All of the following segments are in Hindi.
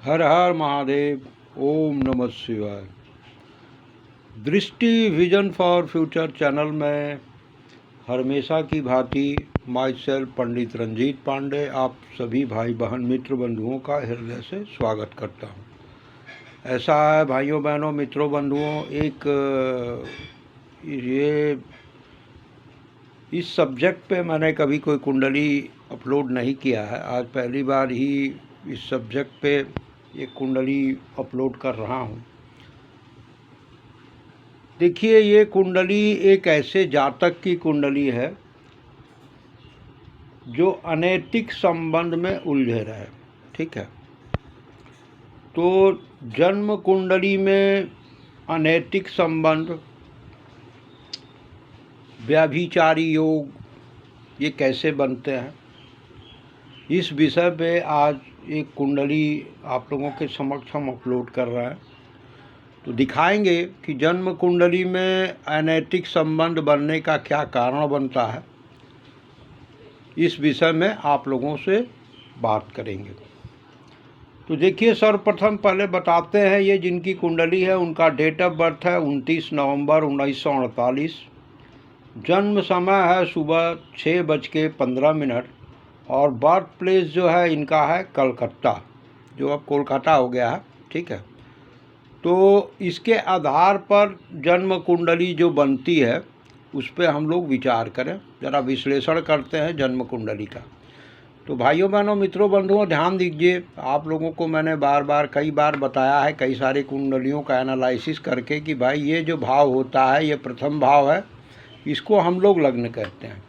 हर हर महादेव। ओम नमः शिवाय। दृष्टि विजन फॉर फ्यूचर चैनल में हमेशा की भांति माई सेल्फ पंडित रंजीत पांडे आप सभी भाई बहन मित्र बंधुओं का हृदय से स्वागत करता हूँ। ऐसा है भाइयों बहनों मित्रों बंधुओं, ये इस सब्जेक्ट पे मैंने कभी कोई कुंडली अपलोड नहीं किया है। आज पहली बार ही इस सब्जेक्ट पे एक कुंडली अपलोड कर रहा हूँ। देखिए, ये कुंडली एक ऐसे जातक की कुंडली है जो अनैतिक संबंध में उलझे रहे। ठीक है, तो जन्म कुंडली में अनैतिक संबंध, व्यभिचारी योग ये कैसे बनते हैं, इस विषय पे आज एक कुंडली आप लोगों के समक्ष हम अपलोड कर रहे हैं। तो दिखाएंगे कि जन्म कुंडली में अनैतिक संबंध बनने का क्या कारण बनता है। इस विषय में आप लोगों से बात करेंगे। तो देखिए, सर्वप्रथम पहले बताते हैं ये जिनकी कुंडली है उनका डेट ऑफ बर्थ है 29 नवंबर 1948। जन्म समय है सुबह 6:15 और बर्थ प्लेस जो है इनका है कलकत्ता, जो अब कोलकाता हो गया है। ठीक है, तो इसके आधार पर जन्म कुंडली जो बनती है उस पर हम लोग विचार करें, ज़रा विश्लेषण करते हैं जन्म कुंडली का। तो भाइयों बहनों मित्रों बंधुओं ध्यान दीजिए, आप लोगों को मैंने कई बार बताया है कई सारी कुंडलियों का एनालिसिस करके कि भाई ये जो भाव होता है ये प्रथम भाव है, इसको हम लोग लग्न कहते हैं।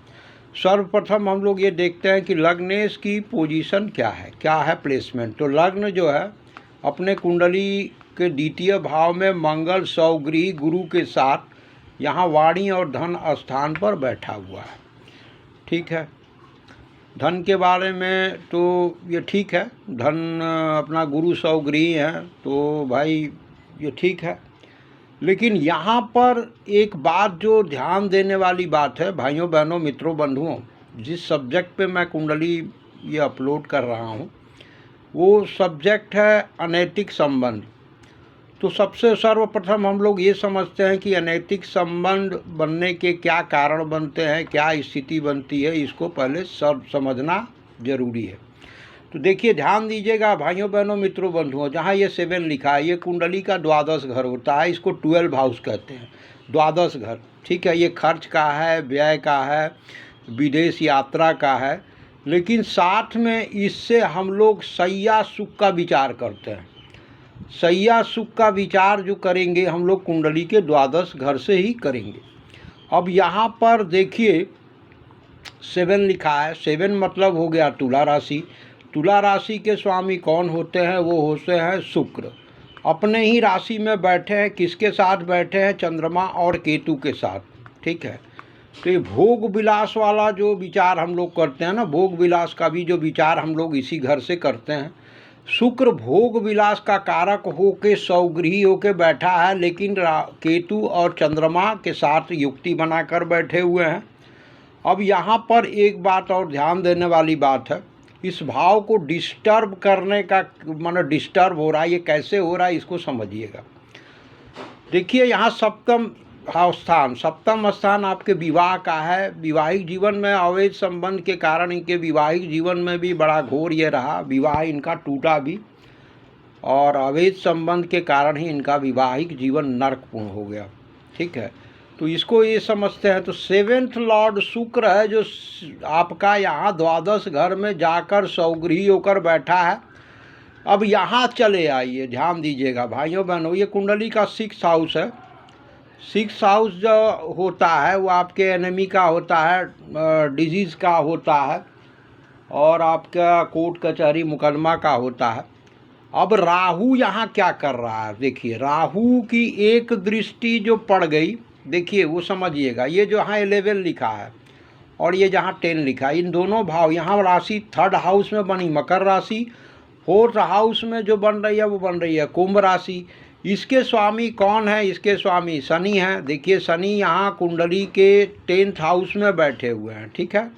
सर्वप्रथम हम लोग ये देखते हैं कि लग्नेश की पोजीशन क्या है प्लेसमेंट। तो लग्न जो है अपने कुंडली के द्वितीय भाव में मंगल सौगृही गुरु के साथ यहाँ वाणी और धन स्थान पर बैठा हुआ है। ठीक है, धन के बारे में तो ये ठीक है, धन अपना गुरु सौगृही है तो भाई ये ठीक है। लेकिन यहाँ पर एक बात जो ध्यान देने वाली बात है भाइयों बहनों मित्रों बंधुओं, जिस सब्जेक्ट पे मैं कुंडली ये अपलोड कर रहा हूँ वो सब्जेक्ट है अनैतिक संबंध। तो सबसे सर्वप्रथम हम लोग ये समझते हैं कि अनैतिक संबंध बनने के क्या कारण बनते हैं, क्या स्थिति बनती है, इसको पहले समझना जरूरी है। तो देखिए ध्यान दीजिएगा भाइयों बहनों मित्रों बंधुओं, जहाँ ये 7 लिखा है ये कुंडली का द्वादश घर होता है, इसको 12 हाउस कहते हैं, द्वादश घर। ठीक है, ये खर्च का है, व्यय का है, विदेश यात्रा का है, लेकिन साथ में इससे हम लोग शैया सुख का विचार करते हैं। शैया सुख का विचार जो करेंगे हम लोग कुंडली के द्वादश घर से ही करेंगे। अब यहाँ पर देखिए 7 लिखा है, 7 मतलब हो गया तुला राशि। तुला राशि के स्वामी कौन होते हैं? वो होते हैं शुक्र। अपने ही राशि में बैठे हैं, किसके साथ बैठे हैं? चंद्रमा और केतु के साथ। ठीक है, तो ये भोग विलास वाला जो विचार हम लोग करते हैं ना, भोग विलास का भी जो विचार हम लोग इसी घर से करते हैं। शुक्र भोग विलास का कारक होके सौगृही होके बैठा है, लेकिन केतु और चंद्रमा के साथ युक्ति बनाकर बैठे हुए हैं। अब यहाँ पर एक बात और ध्यान देने वाली बात है, इस भाव को डिस्टर्ब करने का मतलब डिस्टर्ब हो रहा है, ये कैसे हो रहा है इसको समझिएगा। देखिए यहाँ सप्तम स्थान आपके विवाह का है। विवाहिक जीवन में अवैध संबंध के कारण इनके विवाहिक जीवन में भी बड़ा घोर ये रहा, विवाह इनका टूटा भी और अवैध संबंध के कारण ही इनका विवाहिक जीवन नरकपूर्ण हो गया। ठीक है, तो इसको ये समझते हैं। तो 7th लॉर्ड शुक्र है जो आपका यहाँ द्वादश घर में जाकर सौगृही होकर बैठा है। अब यहाँ चले आइए, ध्यान दीजिएगा भाइयों बहनों, ये कुंडली का 6th हाउस है। 6th हाउस जो होता है वो आपके एनिमी का होता है, डिजीज़ का होता है और आपका कोर्ट कचहरी मुकदमा का होता है। अब राहु यहाँ क्या कर रहा है? देखिए राहु की एक दृष्टि जो पड़ गई, देखिए वो समझिएगा। ये जो यहाँ 11 लिखा है और ये जहाँ 10 लिखा है, इन दोनों भाव, यहाँ राशि 3rd हाउस में बनी मकर राशि, 4th हाउस में जो बन रही है वो बन रही है कुंभ राशि। इसके स्वामी कौन है? इसके स्वामी शनि हैं। देखिए शनि यहाँ कुंडली के 10th हाउस में बैठे हुए हैं। ठीक है,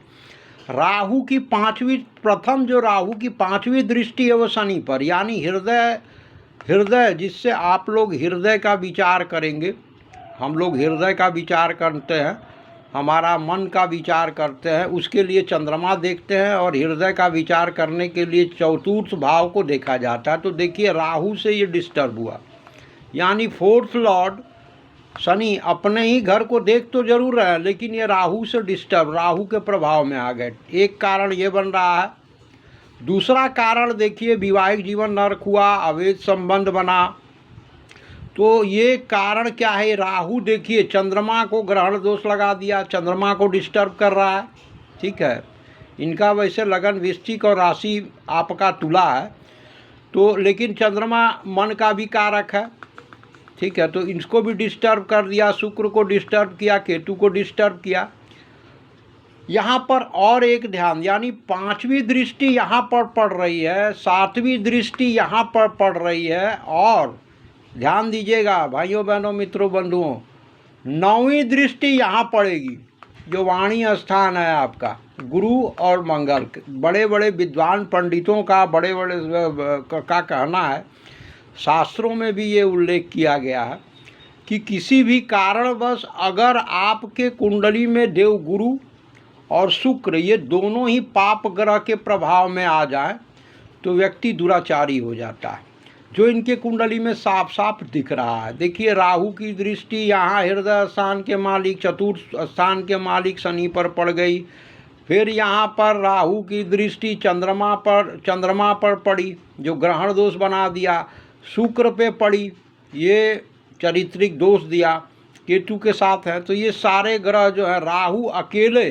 राहु की प्रथम जो राहु की 5वीं दृष्टि है वो शनि पर, यानी हृदय जिससे आप लोग हृदय का विचार करेंगे। हम लोग हृदय का विचार करते हैं, हमारा मन का विचार करते हैं, उसके लिए चंद्रमा देखते हैं, और हृदय का विचार करने के लिए चतुर्थ भाव को देखा जाता है। तो देखिए राहु से ये डिस्टर्ब हुआ, यानी 4th लॉर्ड शनि अपने ही घर को देख तो जरूर रहे हैं, लेकिन ये राहु से डिस्टर्ब, राहु के प्रभाव में आ गए। एक कारण ये बन रहा है। दूसरा कारण देखिए वैवाहिक जीवन नरक हुआ, अवैध संबंध बना। तो ये कारण क्या है? राहु देखिए चंद्रमा को ग्रहण दोष लगा दिया, चंद्रमा को डिस्टर्ब कर रहा है। ठीक है, इनका वैसे लगन वृश्चिक और राशि आपका तुला है, तो लेकिन चंद्रमा मन का भी कारक है। ठीक है, तो इसको भी डिस्टर्ब कर दिया, शुक्र को डिस्टर्ब किया, केतु को डिस्टर्ब किया। यहाँ पर और एक ध्यान, यानी 5वीं दृष्टि यहाँ पर पड़ रही है, 7वीं दृष्टि यहाँ पर पड़ रही है, और ध्यान दीजिएगा भाइयों बहनों मित्रों बंधुओं, 9वीं दृष्टि यहाँ पड़ेगी, जो वाणी स्थान है आपका, गुरु और मंगल। बड़े बड़े विद्वान पंडितों का, बड़े बड़े का कहना है, शास्त्रों में भी ये उल्लेख किया गया है कि किसी भी कारणवश अगर आपके कुंडली में देवगुरु और शुक्र ये दोनों ही पाप ग्रह के प्रभाव में आ जाए तो व्यक्ति दुराचारी हो जाता है, जो इनके कुंडली में साफ साफ दिख रहा है। देखिए राहु की दृष्टि यहाँ हृदय स्थान के मालिक, चतुर्थ स्थान के मालिक शनि पर पड़ गई। फिर यहाँ पर राहु की दृष्टि चंद्रमा पर पड़ी, जो ग्रहण दोष बना दिया। शुक्र पे पड़ी, ये चारित्रिक दोष दिया, केतु के साथ है। तो ये सारे ग्रह जो है, राहु अकेले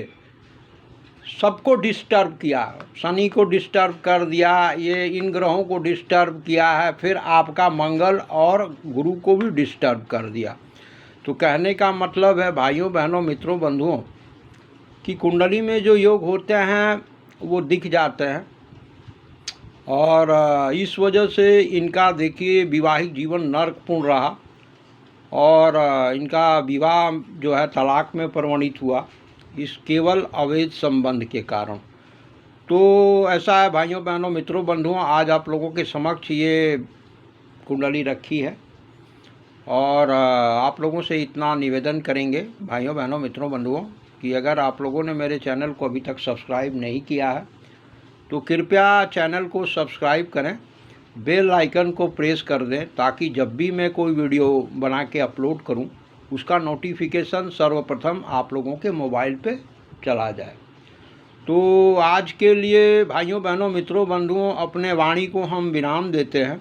सबको डिस्टर्ब किया, शनि को डिस्टर्ब कर दिया, ये इन ग्रहों को डिस्टर्ब किया है। फिर आपका मंगल और गुरु को भी डिस्टर्ब कर दिया। तो कहने का मतलब है भाइयों बहनों मित्रों बंधुओं कि कुंडली में जो योग होते हैं वो दिख जाते हैं, और इस वजह से इनका देखिए वैवाहिक जीवन नरकपूर्ण रहा, और इनका विवाह जो है तलाक में परिणित हुआ, इस केवल अवैध संबंध के कारण। तो ऐसा है भाइयों बहनों मित्रों बंधुओं, आज आप लोगों के समक्ष ये कुंडली रखी है, और आप लोगों से इतना निवेदन करेंगे भाइयों बहनों मित्रों बंधुओं कि अगर आप लोगों ने मेरे चैनल को अभी तक सब्सक्राइब नहीं किया है तो कृपया चैनल को सब्सक्राइब करें, बेल आइकन को प्रेस कर दें, ताकि जब भी मैं कोई वीडियो बना के अपलोड करूं उसका नोटिफिकेशन सर्वप्रथम आप लोगों के मोबाइल पे चला जाए। तो आज के लिए भाइयों बहनों मित्रों बंधुओं अपने वाणी को हम विराम देते हैं,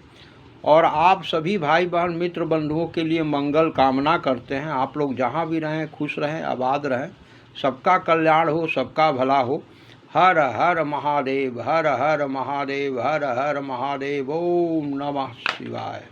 और आप सभी भाई बहन मित्र बंधुओं के लिए मंगल कामना करते हैं। आप लोग जहाँ भी रहें खुश रहें, आबाद रहें, सबका कल्याण हो, सबका भला हो। हर हर महादेव, हर हर महादेव, हर हर महादेव। ओम नमः शिवाय।